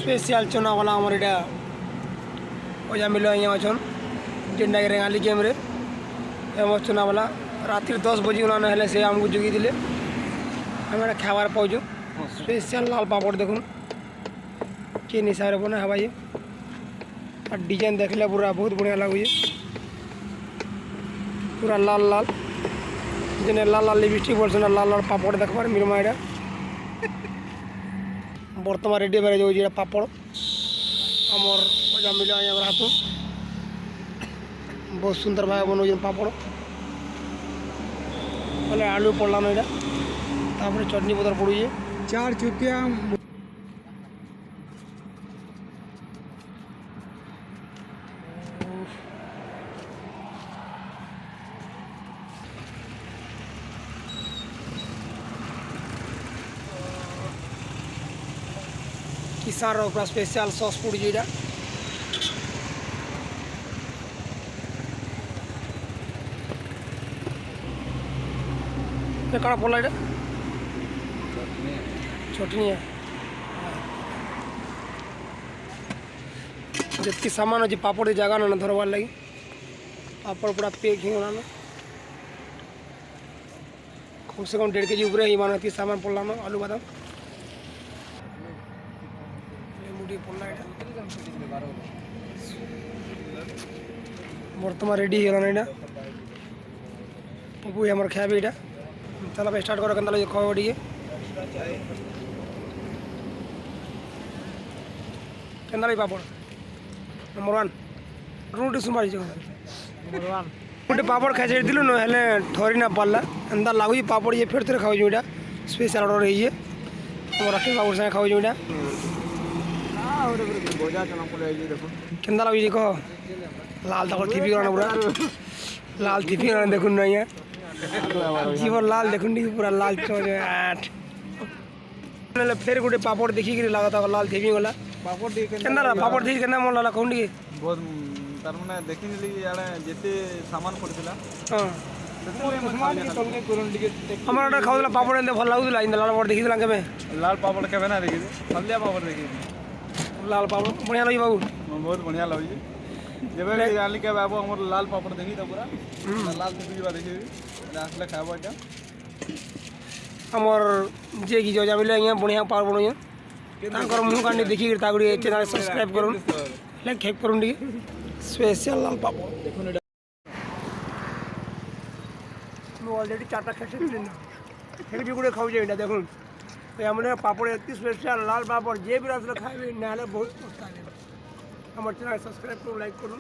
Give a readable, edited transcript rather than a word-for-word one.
Special चुना वाला हमारे इटा अजामिला यहाँ अछन जेनटा रेंगाली कैम्प रे फेमस चुना वाला रात्रि 10 बजे उन्होंने हेले से आमको जगी दिले आम खाबार पाऊँ स्पेशल लाल पापड़ देखुन के हिसाब से बना है भाई और डिजाइन देखले पूरा बहुत बढ़िया लगे पूरा लाल लाल जेने लाल लाल लिपस्टिक बोलते लाल लाल पापड़ देखबार मिलमा यहाँ बर्तमान रेडी बेरे जो पापड़ आमर अजामिला हाथ बहुत सुंदर भाव बनाऊँ पापड़ बोले आलू पड़लान यहाँ चटनी पतर पड़ुए 4 चुटिया किसान पूरा स्पेशल सॉस पड़ुए यहाँ कड़ा पड़ा यहाँ चटनी है जितकी सामान अच्छे पापड़ की जगह ना धरबार लगी पापड़ पूरा पैक ही होना कम से कम 1.5 केजी ऊपर ही मान सामान पड़ला आलू बादाम बर्तमान रेडी हो यहाँ पपू हमारे खाबे यहाँ चला स्टार्ट करो के खाओ टे के पापड़ नंबर 1 रोटी सुमारी गोटे पापड़ खाई छाड़ू ना हेले ठरी ना पार्ला एंता लगुच पापड़ ये फिर थे खाऊ यहाँ स्पेशल ऑर्डर है राकेश बाबू सागे खाऊ यहाँ के लगे कह लाल तक थिपी पूरा लाल थिपी देखुन ना यहाँ जीवन लाल देखुन पूरा लाल आठ फिर गोटे पापड़ देखिक लगा लाल थिपी गला पापड़ पापड़ देखिए के मन लगा कौन बहुत तार माने देखिन याडे जेते सामान पड़थिला हमारा खाऊला पापड़ एंते भल लागुला इन लाल पापड़ देखिला केबे लाल पापड़ केबे ना देखि हल्दिया पापड़ देखि लाल पापड़ बढ़िया लगी बाबू बहुत बढ़िया लगी जेबे राली के बाबू हमर लाल पापड़ देखि त पूरा लाल दिखिबा देखि आसले खाबो एटा हमर जे की जो जाबिले यहाँ बढ़िया पापड़ बनोय तांकर मुंह कांडी देखि तागुडी चैनल सब्सक्राइब करूँ लाइक खेक करूँ स्पेशल लाल पापड़ देखो ऑलरेडी 4टा खेसे फिर भी गोटे खाऊ देखो हमारे पापड़ एति स्पेशल लाल पापड़ जे भी रास्ते खाए ना बहुत पछता हमारे चैनल सब्सक्राइब करूँ लाइक करूँ।